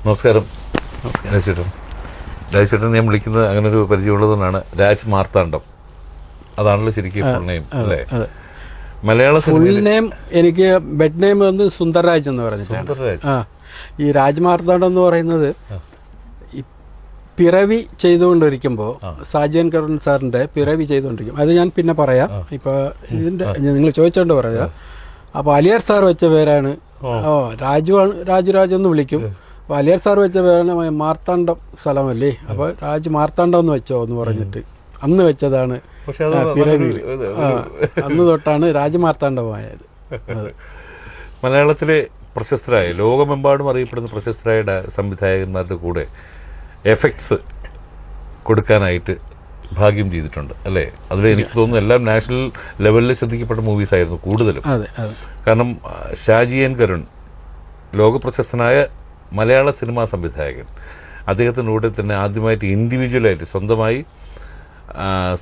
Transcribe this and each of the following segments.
നമസ്കാരം രാജേട്ടൻ. രാജേട്ടൻ ഞാൻ വിളിക്കുന്നത് അങ്ങനെ ഒരു പരിചയമുള്ളതുകൊണ്ടാണ്. രാജ് മാർത്താണ്ഡം, അതാണല്ലോ ശരിക്കും ഫുൾ നെയിം അല്ലേ? മലയാള ഫുൾ നെയിം എനിക്ക് ബെഡ് നെയിം വന്ന് സുന്ദർരാജ് എന്ന് പറഞ്ഞിട്ടാണ്. ഈ രാജ് മാർത്താണ്ഡം എന്ന് പറയുന്നത് ഈ പിറവി ചെയ്തുകൊണ്ടിരിക്കുമ്പോൾ സാജൻ കരുൺ സാറിൻ്റെ പിറവി ചെയ്തുകൊണ്ടിരിക്കും. അത് ഞാൻ പിന്നെ പറയാം. ഇപ്പോൾ ഇതിൻ്റെ നിങ്ങൾ ചോദിച്ചോണ്ട് പറയാം. അപ്പോൾ അലിയാർ സാർ വെച്ച പേരാണ്. രാജു എന്ന് വിളിക്കും. അപ്പോൾ അലിയാർ സാർ വെച്ച പേരാണ് മാർത്താണ്ഡം സ്ഥലമല്ലേ, അപ്പോൾ രാജ് മാർത്താണ്ഡം എന്ന് വെച്ചോ എന്ന് പറഞ്ഞിട്ട് അന്ന് വെച്ചതാണ് പിറവിയിൽ. അന്ന് തൊട്ടാണ് രാജമാർത്താണ്ഡമായത്. മലയാളത്തിലെ പ്രശസ്തരായ, ലോകമെമ്പാടും അറിയപ്പെടുന്ന പ്രശസ്തരായ സംവിധായകന്മാരുടെ കൂടെ എഫക്ട്സ് കൊടുക്കാനായിട്ട് ഭാഗ്യം ചെയ്തിട്ടുണ്ട് അല്ലേ? അതിൽ എനിക്ക് തോന്നുന്നു എല്ലാം നാഷണൽ ലെവലിൽ ശ്രദ്ധിക്കപ്പെട്ട മൂവീസ് ആയിരുന്നു കൂടുതലും. കാരണം ഷാജി എൻ കരുൺ ലോകപ്രശസ്തനായ മലയാള സിനിമാ സംവിധായകൻ, അദ്ദേഹത്തിനൂടെ തന്നെ ആദ്യമായിട്ട് ഇൻഡിവിജ്വലായിട്ട് സ്വന്തമായി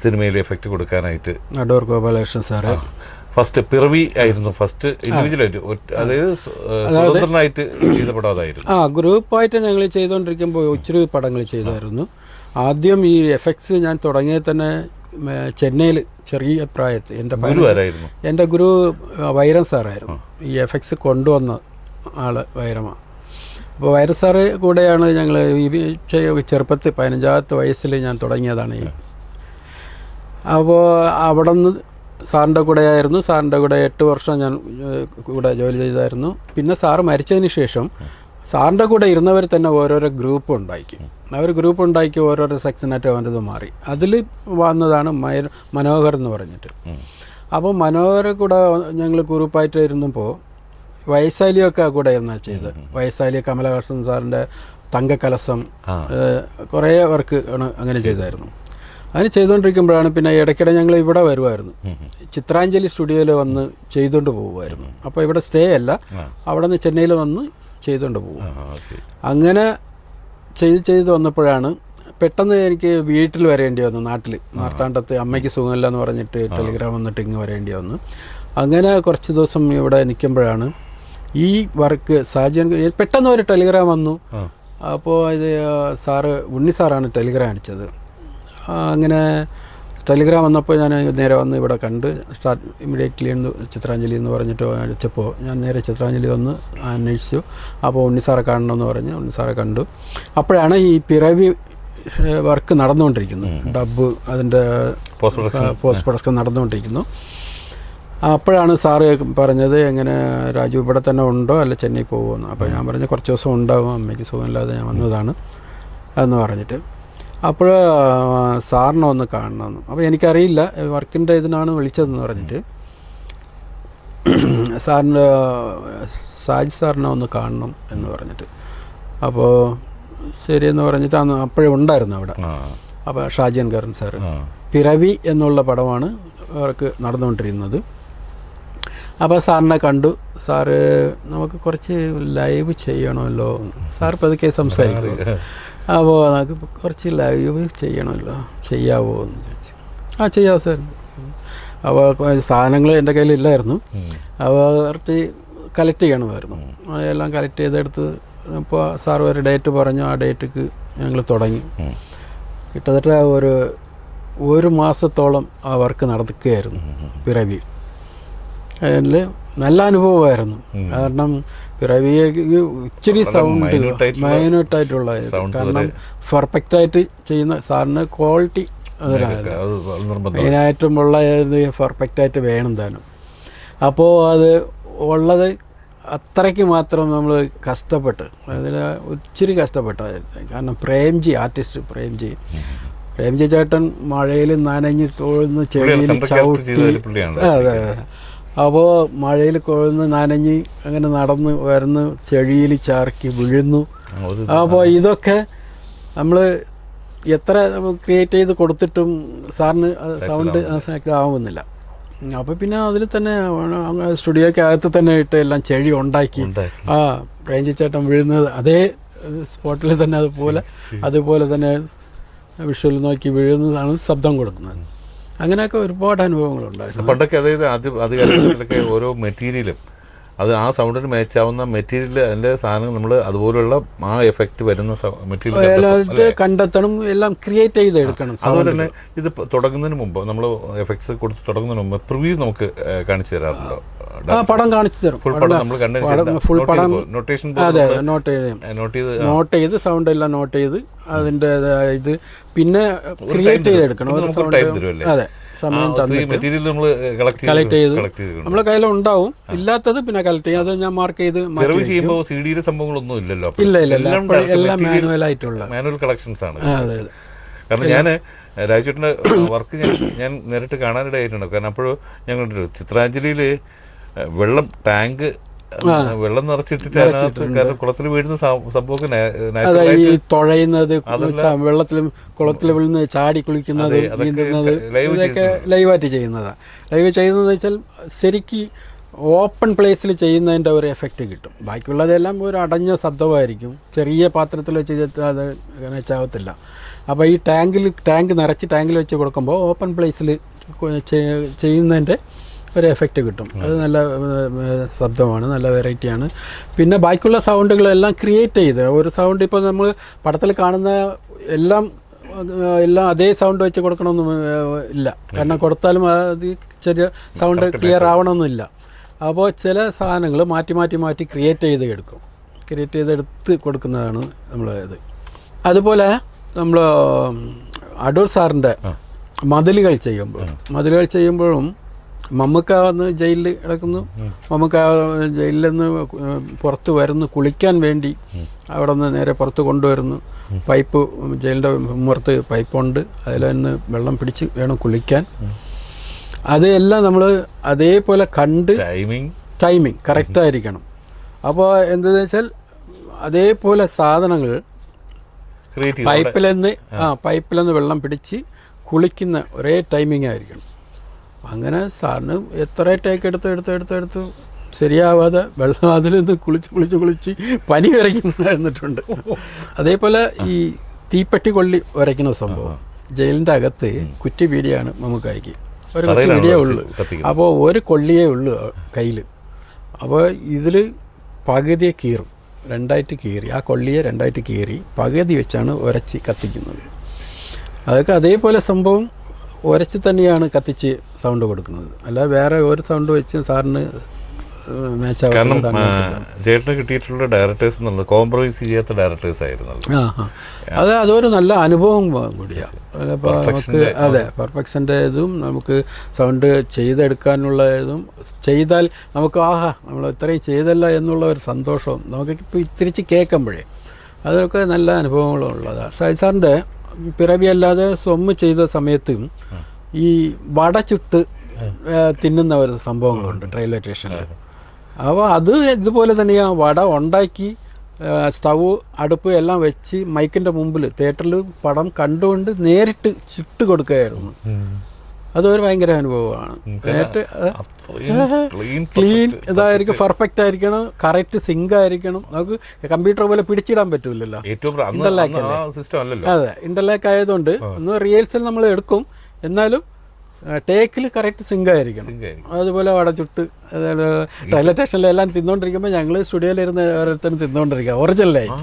സിനിമയിൽ എഫക്റ്റ് കൊടുക്കാനായിട്ട് അടൂർ ഗോപാലകൃഷ്ണൻ സാറ് ഫസ്റ്റ് പിറവി ആയിരുന്നു. ഫസ്റ്റ് ഇൻഡിവിജ്വലായിട്ട്, അതായത് സ്വതന്ത്രനായിട്ട് ചെയ്ത പടം അതായിരുന്നു. ഗ്രൂപ്പായിട്ട് ഞങ്ങൾ ചെയ്തുകൊണ്ടിരിക്കുമ്പോൾ ഒത്തിരി പടങ്ങൾ ചെയ്തായിരുന്നു. ആദ്യം ഈ എഫക്ട്സ് ഞാൻ തുടങ്ങിയത് തന്നെ ചെന്നൈയിൽ ചെറിയ പ്രായത്തിൽ എൻ്റെ ഗുരു വൈരം സാറായിരുന്നു. ഈ എഫക്ട്സ് കൊണ്ടുവന്ന ആള് വൈരമാണ്. അപ്പോൾ വൈരം സാറ് കൂടെയാണ് ഞങ്ങൾ ഈ ചെറുപ്പത്തിൽ 15ാമത്തെ വയസ്സിൽ ഞാൻ തുടങ്ങിയതാണ്. അപ്പോൾ അവിടെ നിന്ന് സാറിൻ്റെ കൂടെയായിരുന്നു. സാറിൻ്റെ കൂടെ 8 വർഷം ഞാൻ കൂടെ ജോലി ചെയ്തായിരുന്നു. പിന്നെ സാറ് മരിച്ചതിന് ശേഷം സാറിൻ്റെ കൂടെ ഇരുന്നവർ തന്നെ ഓരോരോ ഗ്രൂപ്പ് ഉണ്ടാക്കി. അവർ ഗ്രൂപ്പ് ഉണ്ടാക്കി ഓരോരോ സെക്ഷനായിട്ട് അവൻ്റെത് മാറി. അതിൽ വന്നതാണ് മനോഹർ എന്ന് പറഞ്ഞിട്ട്. അപ്പോൾ മനോഹർ കൂടെ ഞങ്ങൾ ഗ്രൂപ്പായിട്ട് ഇരുന്നപ്പോൾ വൈശാലിയൊക്കെ കൂടെ എന്നാ ചെയ്തത്. വൈശാലി, കമലഹാസൻ സാറിൻ്റെ തങ്കക്കലസം, കുറേ വർക്ക് അങ്ങനെ ചെയ്തായിരുന്നു. അതിന് ചെയ്തുകൊണ്ടിരിക്കുമ്പോഴാണ് പിന്നെ ഇടയ്ക്കിടെ ഞങ്ങൾ ഇവിടെ വരുമായിരുന്നു. ചിത്രാഞ്ജലി സ്റ്റുഡിയോയിൽ വന്ന് ചെയ്തുകൊണ്ട് പോകുമായിരുന്നു. അപ്പോൾ ഇവിടെ സ്റ്റേ അല്ല, അവിടെ നിന്ന് ചെന്നൈയിൽ വന്ന് ചെയ്തുകൊണ്ട് പോകും. അങ്ങനെ ചെയ്ത് വന്നപ്പോഴാണ് പെട്ടെന്ന് എനിക്ക് വീട്ടിൽ വരേണ്ടി വന്നു. നാട്ടിൽ മാർത്താണ്ഡത്ത് അമ്മയ്ക്ക് സുഖമില്ല എന്ന് പറഞ്ഞിട്ട് ടെലിഗ്രാം വന്നിട്ട് ഇങ്ങ് വരേണ്ടി വന്നു. അങ്ങനെ കുറച്ച് ദിവസം ഇവിടെ നിൽക്കുമ്പോഴാണ് ഈ വർക്ക് സാജൻ പെട്ടെന്ന് ഒരു ടെലിഗ്രാം വന്നു. അപ്പോൾ ഇത് ഉണ്ണി സാറാണ് ടെലിഗ്രാം അടിച്ചത്. അങ്ങനെ ടെലിഗ്രാം വന്നപ്പോൾ ഞാൻ നേരെ വന്ന് ഇവിടെ കണ്ട് ഇമ്മീഡിയറ്റ്ലി ചിത്രാഞ്ജലി എന്ന് പറഞ്ഞിട്ട് അടിച്ചപ്പോൾ ഞാൻ നേരെ ചിത്രാഞ്ജലി വന്ന് അന്വേഷിച്ചു. അപ്പോൾ ഉണ്ണി സാറെ കാണണമെന്ന് പറഞ്ഞ് ഉണ്ണി സാറെ കണ്ടു. അപ്പോഴാണ് ഈ പിറവി വർക്ക് നടന്നുകൊണ്ടിരിക്കുന്നത്. ഡബ്ബ് അതിൻ്റെ പോസ്റ്റ് പ്രൊഡക്ഷൻ നടന്നുകൊണ്ടിരിക്കുന്നു. അപ്പോഴാണ് സാറ് പറഞ്ഞത്, എങ്ങനെ രാജു ഇവിടെ തന്നെ ഉണ്ടോ അല്ല ചെന്നൈ പോകുമെന്ന്. അപ്പോൾ ഞാൻ പറഞ്ഞു കുറച്ച് ദിവസം ഉണ്ടാവും, അമ്മയ്ക്ക് സുഖമില്ലാതെ ഞാൻ വന്നതാണ് എന്ന് പറഞ്ഞിട്ട്. അപ്പോൾ സാറിനെ ഒന്ന് കാണണമെന്ന്. അപ്പോൾ എനിക്കറിയില്ല വർക്കിൻ്റെ ഇതിനാണ് വിളിച്ചതെന്ന് പറഞ്ഞിട്ട് സാറിൻ്റെ സാജി സാറിനെ ഒന്ന് കാണണം എന്ന് പറഞ്ഞിട്ട്. അപ്പോൾ ശരിയെന്ന് പറഞ്ഞിട്ട് അന്ന് അപ്പോഴേ ഉണ്ടായിരുന്നു അവിടെ. അപ്പോൾ ഷാജൻ കരുൺ സാറ് പിറവി എന്നുള്ള പടമാണ് അവർക്ക് നടന്നുകൊണ്ടിരുന്നത്. അപ്പോൾ സാറിനെ കണ്ടു. സാറ് നമുക്ക് കുറച്ച് ലൈവ് ചെയ്യണമല്ലോ, സാർ പതുക്കെ സംസാരിക്കും. അപ്പോൾ നമുക്ക് കുറച്ച് ലൈവ് ചെയ്യണമല്ലോ, ചെയ്യാവോ എന്ന് ചോദിച്ചു. ചെയ്യാം സാർ. അപ്പോൾ സാധനങ്ങൾ എൻ്റെ കയ്യിലില്ലായിരുന്നു. അപ്പോൾ കുറച്ച് കളക്ട് ചെയ്യണമായിരുന്നു. എല്ലാം കളക്ട് ചെയ്തെടുത്ത് ഇപ്പോൾ സാർ ഒരു ഡേറ്റ് പറഞ്ഞു. ആ ഡേറ്റിക്ക് ഞങ്ങൾ തുടങ്ങി. കിട്ടത്തട്ട ഒരു മാസത്തോളം ആ വർക്ക് നടക്കുകയായിരുന്നു പിറവി. അതിൽ നല്ല അനുഭവമായിരുന്നു. കാരണം പിറവിയെ ഇച്ചിരി സൗണ്ട് മൈന്യൂട്ടായിട്ടുള്ള, കാരണം പെർഫെക്റ്റായിട്ട് ചെയ്യുന്ന സാറിന് ക്വാളിറ്റി മെയിനായിട്ടുമുള്ള പെർഫെക്റ്റായിട്ട് വേണം താനും. അപ്പോൾ അത് ഉള്ളത് അത്രയ്ക്ക് മാത്രം നമ്മൾ കഷ്ടപ്പെട്ട്, അതിൽ ഒത്തിരി കഷ്ടപ്പെട്ടായിരുന്നു. കാരണം ആർട്ടിസ്റ്റ് പ്രേംജി ചേട്ടൻ മഴയിൽ നനഞ്ഞ് കൊഴുന്ന് ചെടിയിൽ ചവിട്ടി, അതെ, അപ്പോൾ മഴയിൽ കൊഴുന്ന് നനഞ്ഞ് അങ്ങനെ നടന്ന് വരുന്ന ചെടിയിൽ ചാർക്കി വീഴുന്നു. അപ്പോൾ ഇതൊക്കെ നമ്മൾ എത്ര ക്രിയേറ്റ് ചെയ്ത് കൊടുത്തിട്ടും സാറിന് സൗണ്ട് ആവുന്നില്ല. അപ്പോൾ പിന്നെ അതിൽ തന്നെ സ്റ്റുഡിയോക്കകത്ത് തന്നെ ഇട്ട് എല്ലാം ചെടി ഉണ്ടാക്കി പ്രേംജി ചേട്ടൻ വീഴുന്നത് അതേ സ്പോട്ടിൽ തന്നെ അതുപോലെ തന്നെ വിഷ്വൽ നോക്കി വീഴുന്നതാണ് ശബ്ദം കൊടുക്കുന്നത്. അങ്ങനെയൊക്കെ ഒരുപാട് അനുഭവങ്ങളുണ്ടായിരുന്നു പണ്ടൊക്കെ. അതായത് ആദ്യകാലങ്ങളിലൊക്കെ ഓരോ മെറ്റീരിയലും അത് ആ സൗണ്ടിന് മാച്ചാവുന്ന മെറ്റീരിയൽ അതിൻ്റെ സാധനങ്ങൾ നമ്മൾ അതുപോലുള്ള ആ എഫക്റ്റ് വരുന്ന മെറ്റീരിയൽ കണ്ടെത്തണം, എല്ലാം ക്രിയേറ്റ് ചെയ്ത് എടുക്കണം. അതുപോലെ തന്നെ ഇത് തുടങ്ങുന്നതിന് മുമ്പ് നമ്മൾ എഫക്ട്സ് കൊടുത്ത് തുടങ്ങുന്നതിന് മുമ്പ് പ്രിവ്യൂ നമുക്ക് കാണിച്ചു തരാറുണ്ടോ? പടം കാണിച്ചു തരും. ഫുൾ പടം നമ്മൾ ഫുൾ പടം നൊട്ടേഷൻ അതെ നോട്ട് ചെയ്ത് സൗണ്ട് എല്ലാം നോട്ട് ചെയ്ത് അതിൻ്റെ ഇത് പിന്നെ ക്രിയേറ്റ് ചെയ്തെടുക്കണം. അതെ, സമയം മെറ്റീരിയൽ നമ്മൾ കളക്ട് ചെയ്ത് നമ്മളെ കയ്യിലുണ്ടാവും. ഇല്ലാത്തത് പിന്നെ കളക്ട് ചെയ്യും. അത് ഞാൻ മാർക്ക് ചെയ്ത് ചെയ്യുമ്പോൾ സിഡിയുടെ സംഭവങ്ങളൊന്നും ഇല്ലല്ലോ. ഇല്ല എല്ലാം മാനുവൽ കളക്ഷൻസ് ആണ്. കാരണം ഞാൻ രാജുവേട്ടൻ്റെ വർക്ക് ഞാൻ നേരിട്ട് കാണാനിടയായിട്ടുണ്ട്. കാരണം അപ്പോഴും ഞങ്ങൾ ചിത്രാഞ്ജലിയിൽ വെള്ളം ടാങ്ക് വെള്ളം നിറച്ചിട്ടിട്ട് അതിനകത്ത് കാരണം കുളത്തിൽ വീഴുന്ന സംഭവമൊക്കെ തുഴയുന്നത്, വെള്ളത്തിലും കുളത്തിൽ വീഴുന്ന ചാടി കുളിക്കുന്നത്, നീന്തുന്നത്, ഇതൊക്കെ ലൈവായിട്ട് ചെയ്യുന്നതാണ്. ലൈവ് ചെയ്യുന്നതെന്ന് വെച്ചാൽ ശരിക്ക് ഓപ്പൺ പ്ലേസിൽ ചെയ്യുന്നതിൻ്റെ ഒരു എഫക്റ്റ് കിട്ടും. ബാക്കിയുള്ളതെല്ലാം ഒരു അടഞ്ഞ ശബ്ദമായിരിക്കും. ചെറിയ പാത്രത്തിൽ വെച്ച് അത് വെച്ചാകത്തില്ല. അപ്പോൾ ഈ ടാങ്ക് നിറച്ച് ടാങ്കിൽ വെച്ച് കൊടുക്കുമ്പോൾ ഓപ്പൺ പ്ലേസിൽ ചെയ്യുന്നതിൻ്റെ ഒരു എഫക്റ്റ് കിട്ടും. അത് നല്ല ശബ്ദമാണ്, നല്ല വെറൈറ്റിയാണ്. പിന്നെ ബാക്കിയുള്ള സൗണ്ടുകളെല്ലാം ക്രിയേറ്റ് ചെയ്ത് ഒരു സൗണ്ട് ഇപ്പോൾ നമ്മൾ പടത്തിൽ കാണുന്ന എല്ലാം അതേ സൗണ്ട് വെച്ച് കൊടുക്കണമെന്നും ഇല്ല. കാരണം കൊടുത്താലും അത് ചെറിയ സൗണ്ട് ക്ലിയർ ആവണമെന്നില്ല. അപ്പോൾ ചില സാധനങ്ങൾ മാറ്റി ക്രിയേറ്റ് ചെയ്തെടുക്കും. ക്രിയേറ്റ് ചെയ്തെടുത്ത് കൊടുക്കുന്നതാണ് നമ്മൾ ഇത്. അതുപോലെ നമ്മൾ അടൂർ സാറിൻ്റെ മതിലുകൾ ചെയ്യുമ്പോഴും മമ്മൂക്ക വന്ന് ജയിലിൽ കിടക്കുന്നു. മമ്മൂക്ക ജയിലിൽ നിന്ന് പുറത്ത് വരുന്നു കുളിക്കാൻ വേണ്ടി. അവിടെ നിന്ന് നേരെ പുറത്ത് കൊണ്ടുവരുന്നു. പൈപ്പ് ജയിലിൻ്റെ പുറത്ത് പൈപ്പുണ്ട്, അതിൽ നിന്ന് വെള്ളം പിടിച്ച് വേണം കുളിക്കാൻ. അതെല്ലാം നമ്മൾ അതേപോലെ കണ്ട് ടൈമിങ് കറക്റ്റായിരിക്കണം. അപ്പോൾ എന്താണെന്ന് വെച്ചാൽ അതേപോലെ സാധനങ്ങൾ പൈപ്പിൽ നിന്ന് വെള്ളം പിടിച്ച് കുളിക്കുന്ന ഒരേ ടൈമിംഗ് ആയിരിക്കണം. അങ്ങനെ സാറിന് എത്ര ടേക്ക് എടുത്ത് ശരിയാവാതെ വെള്ളം അതിൽ നിന്ന് കുളിച്ച് പനി വരയ്ക്കുന്നിട്ടുണ്ട്. അതേപോലെ ഈ തീപ്പെട്ടി കൊള്ളി വരയ്ക്കുന്ന സംഭവം ജയിലിൻ്റെ അകത്ത് കുറ്റി പീടിയാണ് മമ്മൂക്കായ്ക്ക്. ഒരു കുറ്റി പീടിയേ ഉള്ളൂ. അപ്പോൾ ഒരു കൊള്ളിയേ ഉള്ളൂ കയ്യിൽ. അപ്പോൾ ഇതിൽ പകുതിയെ കീറും, രണ്ടായിട്ട് കീറി, ആ കൊള്ളിയെ രണ്ടായിട്ട് കീറി പകുതി വെച്ചാണ് ഉരച്ച് കത്തിക്കുന്നത്. അതൊക്കെ അതേപോലെ സംഭവം ഉരച്ച് തന്നെയാണ് കത്തിച്ച് സൗണ്ട് കൊടുക്കുന്നത്. അല്ല വേറെ ഒരു സൗണ്ട് വെച്ച് സാറിന് കാരണം ചേട്ടന് കിട്ടിയിട്ടുള്ള ഡയറക്ടേഴ്സ് എന്നുള്ളത് കോംപ്രമൈസ് ചെയ്യാത്ത ഡയറക്ടേഴ്സ് ആയിരുന്നു. അതൊരു നല്ല അനുഭവം കൂടിയാണ്. നമുക്ക് അതെ പെർഫെക്ഷൻ്റെ ഇതും നമുക്ക് സൗണ്ട് ചെയ്തെടുക്കാനുള്ള ഇതും ചെയ്താൽ നമുക്ക് നമ്മൾ ഇത്രയും ചെയ്തല്ല എന്നുള്ള ഒരു സന്തോഷവും നമുക്ക് ഇപ്പോൾ തിരിച്ച് കേൾക്കുമ്പോഴേ അതൊക്കെ നല്ല അനുഭവങ്ങളും ഉള്ളതാണ്. സാറിൻ്റെ പിറവി അല്ലാതെ സ്വമ്മ് ചെയ്ത സമയത്തും ഈ വട ചുട്ട് തിന്നുന്ന ഒരു സംഭവങ്ങളുണ്ട് റെയിൽവേ സ്റ്റേഷനിൽ. അപ്പോൾ അത് ഇതുപോലെ തന്നെയാണ്. വട ഉണ്ടാക്കി സ്റ്റവ് അടുപ്പ് എല്ലാം വെച്ച് മൈക്കിൻ്റെ മുമ്പിൽ തിയേറ്ററിൽ പടം കണ്ടുകൊണ്ട് നേരിട്ട് ചുട്ട് കൊടുക്കുകയായിരുന്നു. അതൊരു ഭയങ്കര അനുഭവമാണ്. ക്ലീൻ ഇതായിരിക്കും, പെർഫെക്റ്റ് ആയിരിക്കണം, കറക്റ്റ് സിങ്ക് ആയിരിക്കണം. നമുക്ക് കമ്പ്യൂട്ടർ പോലെ പിടിച്ചിടാൻ പറ്റൂലല്ലോ, അതെ ഇന്റർലാക്ക് ആയതുകൊണ്ട് ഒന്ന് റിയൽസിൽ നമ്മൾ എടുക്കും, എന്നാലും ടേക്കിൽ കറക്റ്റ് സിങ്ക് ആയിരിക്കണം. അതുപോലെ വടച്ചുട്ട് റെയിൽവേ സ്റ്റേഷനിൽ എല്ലാം തിന്നോണ്ടിരിക്കുമ്പോൾ ഞങ്ങൾ സ്റ്റുഡിയോയിലിരുന്ന് ഓരോരുത്തരും തിന്നോണ്ടിരിക്കുക ഒറിജിനലായിട്ട്.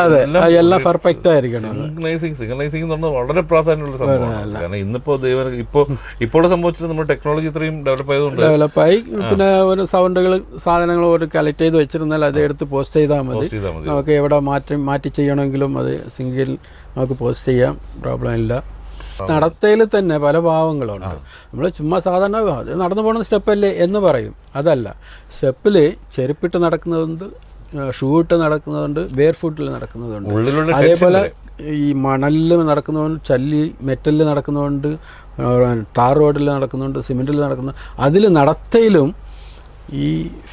അതെ എല്ലാം പെർഫെക്റ്റ് ആയിരിക്കണം. വളരെ പ്രാധാന്യമുള്ള സംഭവമാണ്. കാരണം ഇന്നിപ്പോ ഇപ്പോൾ സംഭവിച്ചത് നമ്മുടെ ടെക്നോളജി ഇത്രയും ഡെവലപ്പായി. പിന്നെ ഒരു സൗണ്ടുകൾ സാധനങ്ങൾ ഒരു കളക്ട് ചെയ്ത് വെച്ചിരുന്നാൽ അത് എടുത്ത് പോസ്റ്റ് ചെയ്താൽ മതി. നമുക്ക് എവിടെ മാറ്റി ചെയ്യണമെങ്കിലും അത് സിംഗിൾ നമുക്ക് പോസ്റ്റ് ചെയ്യാം, പ്രോബ്ലം ഇല്ല. നടത്തയിൽ തന്നെ പല ഭാവങ്ങളുണ്ട്. നമ്മൾ ചുമ്മാ സാധാരണ അത് നടന്നു പോകുന്ന സ്റ്റെപ്പല്ലേ എന്ന് പറയും. അതല്ല, സ്റ്റെപ്പിൽ ചെരുപ്പിട്ട് നടക്കുന്നതുണ്ട്, ഷൂ ഇട്ട് നടക്കുന്നതുണ്ട്, ബെയർ ഫുട്ടിൽ നടക്കുന്നതുണ്ട്. അതേപോലെ ഈ മണലിൽ നടക്കുന്നതുകൊണ്ട്, മെറ്റലിൽ നടക്കുന്നതുകൊണ്ട്, ടാർ റോഡിൽ നടക്കുന്നുണ്ട്, സിമെൻറ്റിൽ നടക്കുന്ന, അതിൽ നടത്തയിലും ഈ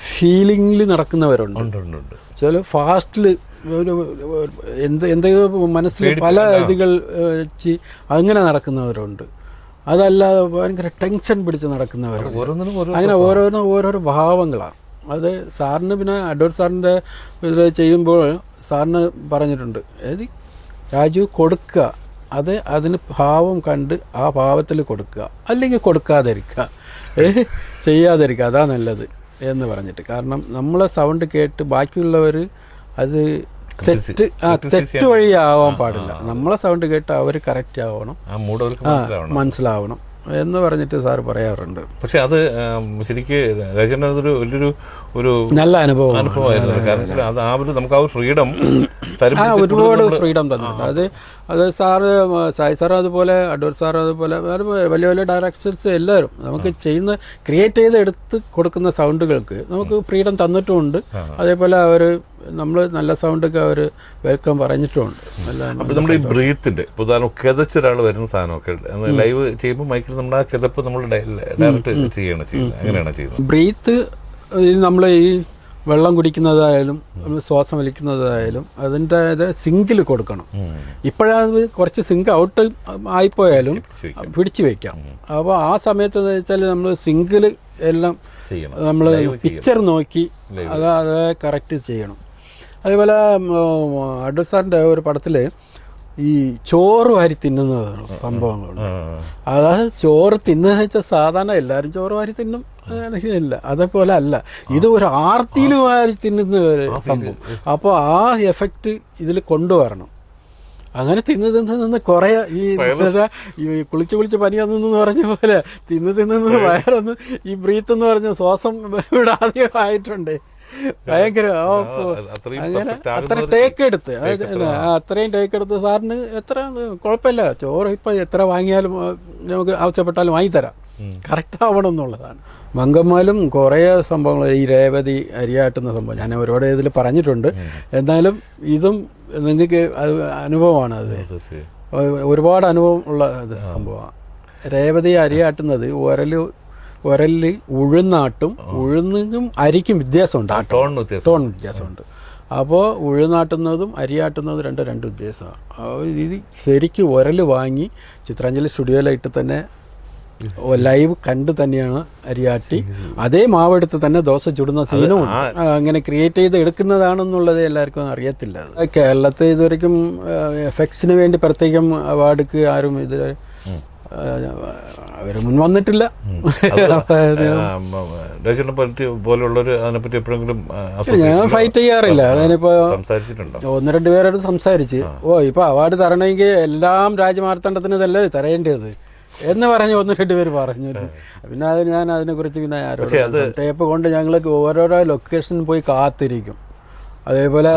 ഫീലിംഗിൽ നടക്കുന്നവരുണ്ട്. ചില ഫാസ്റ്റിൽ എന്തൊക്കെയോ മനസ്സിൽ പല ഇതുകൾ വെച്ച് അങ്ങനെ നടക്കുന്നവരുണ്ട്. അതല്ലാതെ ഭയങ്കര ടെൻഷൻ പിടിച്ച് നടക്കുന്നവരുണ്ട്. അങ്ങനെ ഓരോരോ ഭാവങ്ങളാണ്. അത് സാറിന് പിന്നെ അടൂർ സാറിൻ്റെ ഇതിൽ ചെയ്യുമ്പോൾ സാറിന് പറഞ്ഞിട്ടുണ്ട്, രാജു കൊടുക്കുക, അത് അതിന് ഭാവം കണ്ട് ആ ഭാവത്തിൽ കൊടുക്കുക, അല്ലെങ്കിൽ കൊടുക്കാതിരിക്കുക, ചെയ്യാതിരിക്കുക, അതാ നല്ലത് എന്ന് പറഞ്ഞിട്ട്. കാരണം നമ്മളെ സൗണ്ട് കേട്ട് ബാക്കിയുള്ളവർ അത് തെറ്റ് വഴിയാവാൻ പാടില്ല. നമ്മളെ സൗണ്ട് കേട്ട് അവർ കറക്റ്റ് ആവണം, മനസ്സിലാവണം എന്ന് പറഞ്ഞിട്ട് സാറ് പറയാറുണ്ട്. പക്ഷെ അത് ശരിക്ക് രചന അതൊരു വലിയൊരു ഒരു നല്ല അനുഭവമായിരുന്നു. കാരണം അത് ആ ഒരു നമുക്ക് ആ ഒരു ഫ്രീഡം ഒരുപാട് ഫ്രീഡം തന്നിട്ടുണ്ട്. അത് സാറ് സായി സാറും അതുപോലെ അടൂർ സാറും അതുപോലെ വലിയ വലിയ ഡയറക്ടേഴ്സ് എല്ലാവരും നമുക്ക് ചെയ്യുന്ന ക്രിയേറ്റ് ചെയ്ത് എടുത്ത് കൊടുക്കുന്ന സൗണ്ടുകൾക്ക് നമുക്ക് ഫ്രീഡം തന്നിട്ടുമുണ്ട്. അതേപോലെ അവർ നമ്മൾ നല്ല സൗണ്ടൊക്കെ അവർ വെൽക്കം പറഞ്ഞിട്ടുമുണ്ട്. അപ്പോൾ നമ്മുടെ ഈ ബ്രീത്തിന്റെ ഉദാഹരണം കിതച്ചൊരാൾ വരുന്ന സാധനമൊക്കെ ലൈവ് ചെയ്യുമ്പോൾ മൈക്കിൽ നമ്മുടെ ആ കിതപ്പ് നമ്മൾ ഡയറക്റ്റ് ചെയ്യണം ചെയ്യുന്നത്, അങ്ങനെയാണ് ചെയ്യുന്നത്. ബ്രീത്ത് നമ്മൾ ഈ വെള്ളം കുടിക്കുന്നതായാലും ശ്വാസം വലിക്കുന്നതായാലും അതിൻ്റെ സിങ്കിൽ കൊടുക്കണം. ഇപ്പോഴത് കുറച്ച് സിങ്ക് ഔട്ട് ആയിപ്പോയാലും പിടിച്ചു വയ്ക്കാം. അപ്പോൾ ആ സമയത്ത് എന്ന് വെച്ചാൽ നമ്മൾ സിങ്കിൽ എല്ലാം നമ്മൾ പിക്ചർ നോക്കി അത് കറക്റ്റ് ചെയ്യണം. അതേപോലെ അടൂർ സാറിൻ്റെ ഒരു പടത്തിൽ ഈ ചോറ് വാരി തിന്നുന്ന സംഭവങ്ങളുണ്ട്. അതായത് ചോറ് തിന്നുന്ന വെച്ചാൽ സാധാരണ എല്ലാവരും ചോറ് വാരി തിന്നും ഇല്ല, അതേപോലെ അല്ല, ഇത് ഒരു ആർത്തിയിൽ വാരി തിന്നുന്ന ഒരു സംഭവം. അപ്പോൾ ആ എഫക്റ്റ് ഇതിൽ കൊണ്ടുവരണം. അങ്ങനെ തിന്ന് കുറേ ഈ കുളിച്ച് പനി വന്നെന്ന് പറഞ്ഞ പോലെ തിന്ന് വയറൊന്ന് ഈ ബ്രീത്ത് എന്ന് പറഞ്ഞ ശ്വാസം വിടാതെ ആയിട്ടുണ്ട്. ഭയങ്കര അങ്ങനെ അത്ര ടേക്ക് എടുത്ത് അത്രയും ടേക്ക് എടുത്ത് സാറിന് എത്ര കുഴപ്പമില്ല, ചോറ് ഇപ്പം എത്ര വാങ്ങിയാലും നമുക്ക് ആവശ്യപ്പെട്ടാലും വാങ്ങിത്തരാം, കറക്റ്റ് ആവണം എന്നുള്ളതാണ്. മങ്കമ്മാലും കുറേ സംഭവങ്ങൾ, ഈ രേവതി അരിയാട്ടുന്ന സംഭവം ഞാൻ ഒരുപാട് ഇതിൽ പറഞ്ഞിട്ടുണ്ട്. എന്നാലും ഇതും നിങ്ങൾക്ക് അനുഭവമാണ്, അത് ഒരുപാട് അനുഭവം ഉള്ള സംഭവമാണ്. രേവതി അരിയാട്ടുന്നത് ഉരലിൽ ഉഴുന്നാട്ടും ഉഴുന്നും അരിക്കും വ്യത്യാസമുണ്ട്, ടോൺ വ്യത്യാസമുണ്ട്. അപ്പോൾ ഉഴുന്നാട്ടുന്നതും അരിയാട്ടുന്നതും രണ്ട് വ്യത്യാസമാണ്. ഇത് ശരിക്കും ഉരൽ വാങ്ങി ചിത്രാഞ്ജലി സ്റ്റുഡിയോയിലായിട്ട് തന്നെ ലൈവ് കണ്ട് തന്നെയാണ് അരിയാട്ടി അതേ മാവെടുത്ത് തന്നെ ദോശ ചുടുന്ന സീനും അങ്ങനെ ക്രിയേറ്റ് ചെയ്ത് എടുക്കുന്നതാണെന്നുള്ളത് എല്ലാവർക്കും അറിയത്തില്ല. കേരളത്തിൽ ഇതുവരെയ്ക്കും എഫക്ട്സിന് വേണ്ടി പ്രത്യേകം അവാർഡ്ക്ക് ആരും ഇതുവരെ അവർ മുൻ വന്നിട്ടില്ല. ഞാൻ ഫൈറ്റ് ചെയ്യാറില്ല. ഞാനിപ്പോ 1-2 പേരോട് സംസാരിച്ച് ഇപ്പൊ അവാർഡ് തരണമെങ്കിൽ എല്ലാം രാജമാർത്താണ്ഡത്തിന് ഇതല്ലേ തരേണ്ടത് എന്ന് പറഞ്ഞ് 1-2 പേര് പറഞ്ഞു. പിന്നെ അത് ഞാൻ അതിനെക്കുറിച്ച് പിന്നെ ടേപ്പ് കൊണ്ട് ഞങ്ങൾ ഓരോരോ ലൊക്കേഷനിൽ പോയി കാത്തിരിക്കും. അതേപോലെ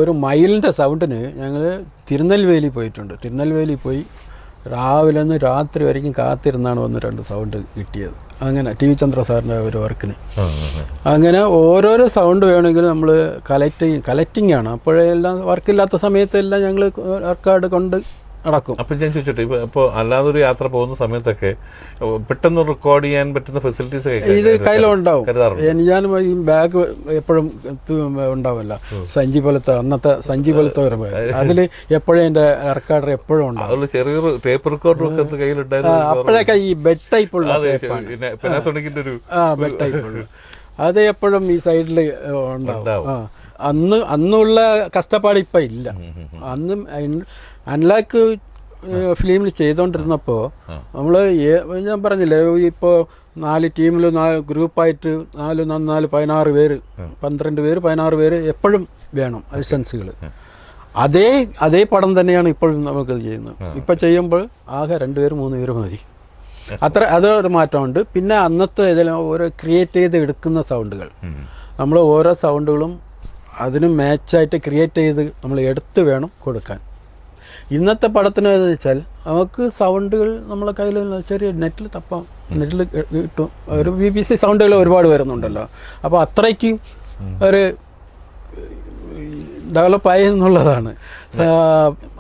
ഒരു മയിലിൻ്റെ സൗണ്ടിന് ഞങ്ങൾ തിരുനെൽവേലി പോയിട്ടുണ്ട്. തിരുനെൽവേലി പോയി രാവിലെ നിന്ന് രാത്രി വരയ്ക്കും കാത്തിരുന്നാണ് 1-2 സൗണ്ട് കിട്ടിയത്. അങ്ങനെ ടി വി ചന്ദ്ര സാറിൻ്റെ ഒരു വർക്കിന് അങ്ങനെ ഓരോരോ സൗണ്ട് വേണമെങ്കിലും നമ്മൾ കളക്റ്റിംഗ് ആണ്. അപ്പോഴെല്ലാം വർക്കില്ലാത്ത സമയത്തെല്ലാം ഞങ്ങൾ റെക്കോർഡ് കൊണ്ട് നടക്കും. അപ്പം ഞാൻ ചോദിച്ചോട്ടെ, ഇപ്പോൾ അല്ലാതൊരു യാത്ര പോകുന്ന സമയത്തൊക്കെ പെട്ടെന്ന് റെക്കോർഡ് ചെയ്യാൻ പറ്റുന്ന ഫെസിലിറ്റീസ് ഇത് കയ്യിലുണ്ടാവും. ഞാൻ ഈ ബാഗ് എപ്പോഴും ഉണ്ടാവില്ല, സഞ്ചി പോലത്തെ അന്നത്തെ സഞ്ചി പോലത്തെ ഒരു ബാഗ്, അതിൽ എപ്പോഴും എൻ്റെ റെക്കോർഡർ എപ്പോഴും ഉണ്ടാവും. ചെറിയൊരു പേപ്പർ റെക്കോർഡറൊക്കെ കയ്യിലുണ്ടായിരുന്നു. അപ്പോഴൊക്കെ ഈ ബെഡ് ടൈപ്പുള്ള ബെഡ് ടൈപ്പുള്ള അത് എപ്പോഴും ഈ സൈഡിൽ ഉണ്ടാവും. അന്നുള്ള കഷ്ടപ്പാട് ഇപ്പം ഇല്ല. അന്ന് അൺലാക്ക് ഫിലിമിൽ ചെയ്തുകൊണ്ടിരുന്നപ്പോൾ നമ്മൾ ഞാൻ പറഞ്ഞില്ലേ, ഇപ്പോൾ 4 ടീമിൽ 4 ഗ്രൂപ്പായിട്ട് 4 16 പേര് 12 പേര് 16 പേര് എപ്പോഴും വേണം അസിസ്റ്റൻസുകൾ. അതേ പടം തന്നെയാണ് ഇപ്പോഴും നമുക്കത് ചെയ്യുന്നത്. ഇപ്പം ചെയ്യുമ്പോൾ ആകെ 2 പേര് 3 പേര് മതി. അതൊരു മാറ്റമുണ്ട്. പിന്നെ അന്നത്തെ ഏതെങ്കിലും ഓരോ ക്രിയേറ്റ് ചെയ്ത് എടുക്കുന്ന സൗണ്ടുകൾ, നമ്മൾ ഓരോ സൗണ്ടുകളും അതിന് മാച്ചായിട്ട് ക്രിയേറ്റ് ചെയ്ത് നമ്മൾ എടുത്ത് വേണം കൊടുക്കാൻ. ഇന്നത്തെ പടത്തിന് വെച്ചാൽ നമുക്ക് സൗണ്ടുകൾ നമ്മളെ കയ്യിൽ ചെറിയ നെറ്റിൽ തപ്പാം, നെറ്റിൽ കിട്ടും. ഒരു BBC സൗണ്ടുകൾ ഒരുപാട് വരുന്നുണ്ടല്ലോ. അപ്പോൾ അത്രയ്ക്കും ഒരു ഡെവലപ്പായി എന്നുള്ളതാണ്.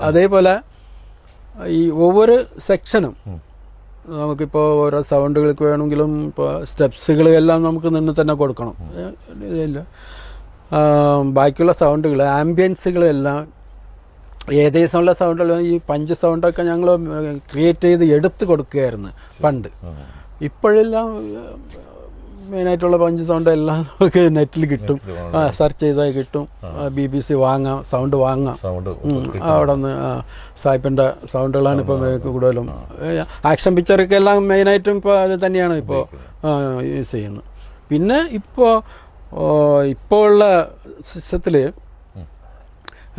അതേപോലെ ഈ ഒவ்வொரு സെക്ഷനും നമുക്കിപ്പോൾ ഓരോ സൗണ്ടുകൾക്ക് വേണമെങ്കിലും ഇപ്പോൾ സ്റ്റെപ്സുകൾ എല്ലാം നമുക്ക് നിന്ന് തന്നെ കൊടുക്കണം. ഇതില്ല ബാക്കിയുള്ള സൗണ്ടുകൾ ആംബിയൻസുകളെല്ലാം ഏകദേശമുള്ള സൗണ്ടുകൾ ഈ പഞ്ച് സൗണ്ടൊക്കെ ഞങ്ങൾ ക്രിയേറ്റ് ചെയ്ത് എടുത്ത് കൊടുക്കുകയായിരുന്നു പണ്ട്. ഇപ്പോഴെല്ലാം മെയിനായിട്ടുള്ള പഞ്ച് സൗണ്ട് എല്ലാം നമുക്ക് നെറ്റിൽ കിട്ടും, സെർച്ച് ചെയ്താൽ കിട്ടും. BBC വാങ്ങാം, സൗണ്ട് വാങ്ങാം. അവിടെ നിന്ന് സായിപ്പിൻ്റെ സൗണ്ടുകളാണ് ഇപ്പോൾ കൂടുതലും. ആക്ഷൻ പിക്ചറൊക്കെ എല്ലാം മെയിനായിട്ടും ഇപ്പോൾ അത് തന്നെയാണ് ഇപ്പോൾ യൂസ് ചെയ്യുന്നത്. പിന്നെ ഇപ്പോൾ ഉള്ള സിസ്റ്റത്തിൽ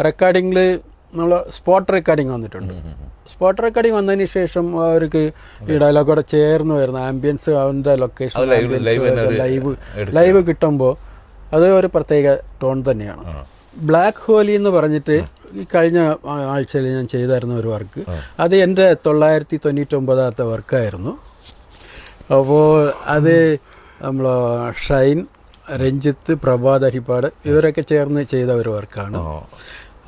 റെക്കോർഡിങ്ങിൽ നമ്മൾ സ്പോട്ട് റെക്കോർഡിങ് വന്നിട്ടുണ്ട്. സ്പോട്ട് റെക്കോർഡിങ് വന്നതിന് ശേഷം അവർക്ക് ഈ ഡയലോഗോടെ ചേർന്ന് വരുന്ന ആംബിയൻസ്, അവൻ്റെ ലൊക്കേഷൻ ലൈവ് കിട്ടുമ്പോൾ അത് ഒരു പ്രത്യേക ടോൺ തന്നെയാണ്. ബ്ലാക്ക് ഹോലി എന്ന് പറഞ്ഞിട്ട് ഈ കഴിഞ്ഞ ആഴ്ചയിൽ ഞാൻ ചെയ്തായിരുന്ന ഒരു വർക്ക്, അത് എൻ്റെ 999ാമത്തെ വർക്കായിരുന്നു. അപ്പോൾ അത് നമ്മൾ ഷൈൻ, രഞ്ജിത്ത്, പ്രഭാത് ഹരിപ്പാട് ഇവരൊക്കെ ചേർന്ന് ചെയ്ത ഒരു വർക്കാണ്.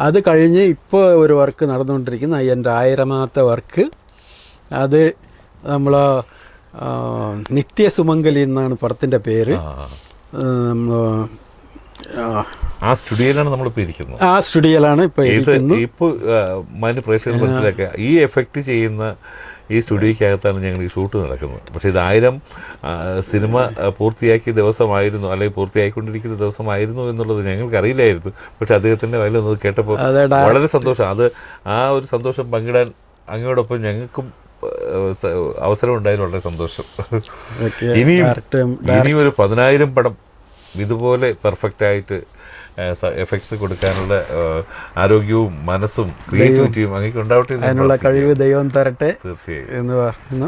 അത് കഴിഞ്ഞ് ഇപ്പോൾ ഒരു വർക്ക് നടന്നുകൊണ്ടിരിക്കുന്ന എൻ്റെ 1000ാമത്തെ വർക്ക്. അത് നമ്മൾ നിത്യസുമംഗലി എന്നാണ് പടത്തിൻ്റെ പേര്. ആ സ്റ്റുഡിയോയിലാണ് നമ്മളിപ്പോൾ ഇരിക്കുന്നത്. ആ സ്റ്റുഡിയോയിലാണ് ഇപ്പോൾ ഇരിക്കുന്നത്. ഇപ്പോൾ പ്രേക്ഷകർ മനസ്സിലാക്കുക, ഈ എഫക്റ്റ് ചെയ്യുന്ന ഈ സ്റ്റുഡിയോയ്ക്കകത്താണ് ഞങ്ങൾ ഈ ഷൂട്ട് നടക്കുന്നത്. പക്ഷേ ഇത് 1000 സിനിമ പൂർത്തിയാക്കിയ ദിവസമായിരുന്നു, അല്ലെങ്കിൽ പൂർത്തിയായിക്കൊണ്ടിരിക്കുന്ന ദിവസമായിരുന്നു എന്നുള്ളത് ഞങ്ങൾക്കറിയില്ലായിരുന്നു. പക്ഷെ അദ്ദേഹത്തിൻ്റെ വയലിൽ നിന്ന് കേട്ടപ്പോൾ വളരെ സന്തോഷം. ആ ഒരു സന്തോഷം പങ്കിടാൻ അങ്ങയോടൊപ്പം ഞങ്ങൾക്കും അവസരം ഉണ്ടായാലും വളരെ സന്തോഷം. ഇനിയും ഒരു 10,000 പടം ഇതുപോലെ പെർഫെക്റ്റായിട്ട് എഫക്ട്സ് കൊടുക്കാനുള്ള ആരോഗ്യവും മനസ്സും ക്രിയേറ്റിവിറ്റിയും അങ്ങനെ ഉണ്ടാവട്ടെ. അതിനുള്ള കഴിവ് ദൈവം തരട്ടെ തീർച്ചയായും എന്ന് പറഞ്ഞു.